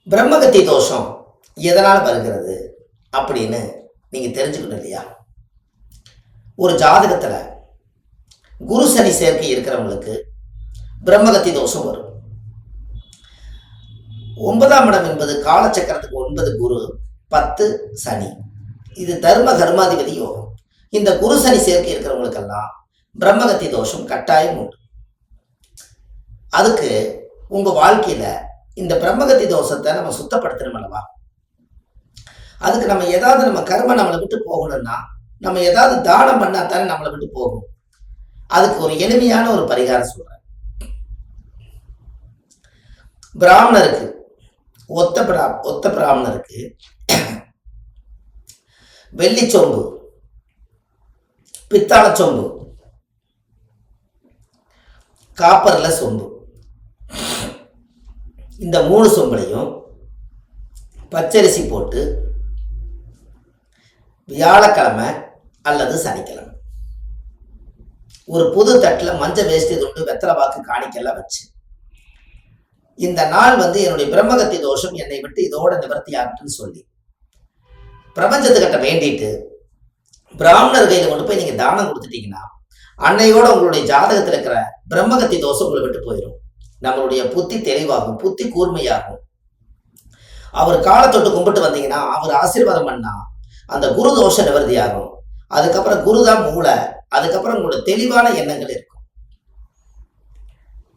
பிரம்மகத்தி தோஷம் எதனால் வருகிறது அப்படின்னு நீங்கள் தெரிஞ்சுக்கணும் இல்லையா? ஒரு ஜாதகத்தில் குரு சனி சேர்க்கை இருக்கிறவங்களுக்கு பிரம்மகத்தி தோஷம் வரும். 9ஆம் இடம் என்பது காலச்சக்கரத்துக்கு 9 குரு, 10 சனி. இது தர்ம கர்மாதிபதி யோகம். இந்த குரு சனி சேர்க்கை இருக்கிறவங்களுக்கெல்லாம் பிரம்மகத்தி தோஷம் கட்டாயம் உண்டு. அதுக்கு உங்கள் வாழ்க்கையில் இந்த பிரம்மகத்தி தோஷத்தை நம்ம சுத்தப்படுத்தணும் அல்லவா? அதுக்கு நம்ம ஏதாவது நம்ம கர்மம் நம்மளை விட்டு போகணும்னா நம்ம ஏதாவது தானம் பண்ணா தானே நம்மளை விட்டு போகும். அதுக்கு ஒரு எளிமையான ஒரு பரிகாரம் சொல்றேன். பிராமணருக்கு ஒத்த பிராமணருக்கு வெள்ளி சொம்பு, பித்தாள சொம்பு, காப்பர்ல சொம்பு, இந்த 3 சொம்புலையும் பச்சரிசி போட்டு வியாழக்கிழமை அல்லது சனிக்கிழமை ஒரு புது தட்டில் மஞ்சள் வேஷ்டி துண்டு வெத்தலை பாக்கு காணிக்கெல்லாம் வச்சு, இந்த நாள் என்னுடைய பிரம்மகத்தி தோஷம் என்னை விட்டு இதோட நிவர்த்தி ஆகட்டுன்னு சொல்லி பிரபஞ்சத்துக்கிட்ட வேண்டிட்டு பிராமணர் கையில் கொண்டு போய் நீங்கள் தானம் கொடுத்துட்டீங்கன்னா அன்னையோட உங்களுடைய ஜாதகத்தில் இருக்கிற பிரம்மகத்தி தோஷம் உங்களை விட்டு போயிடும். நம்மளுடைய புத்தி தெளிவாகும், புத்தி கூர்மையாகும். அவர் காலத்தொட்டு கும்பிட்டு வந்தீங்கன்னா அவர் ஆசீர்வாதம் பண்ணா அந்த குரு தோஷ நிவர்த்தி ஆகும். அதுக்கப்புறம் குருதான் மூளை, அதுக்கப்புறம் உங்களோட தெளிவான எண்ணங்கள் இருக்கும்.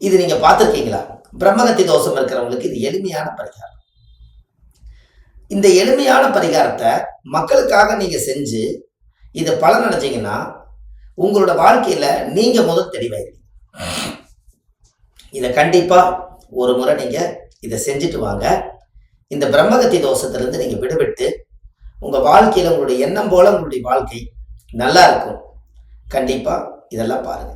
இது நீங்க பார்த்துருக்கீங்களா? பிரம்மகத்தி தோஷம் இருக்கிறவங்களுக்கு இது எளிமையான பரிகாரம். இந்த எளிமையான பரிகாரத்தை மக்களுக்காக நீங்க செஞ்சு இது பலன் அடைஞ்சீங்கன்னா உங்களோட வாழ்க்கையில நீங்க முதல் தெளிவாயிருங்க. இதை கண்டிப்பா ஒரு முறை நீங்க இதை செஞ்சுட்டு வாங்க. இந்த பிரம்மகத்தி தோஷத்திலிருந்து நீங்க விடுபட்டு உங்க வாழ்க்கையில உங்களுடைய எண்ணம் போல உங்களுடைய வாழ்க்கை நல்லா இருக்கும். கண்டிப்பா இதெல்லாம் பாருங்க.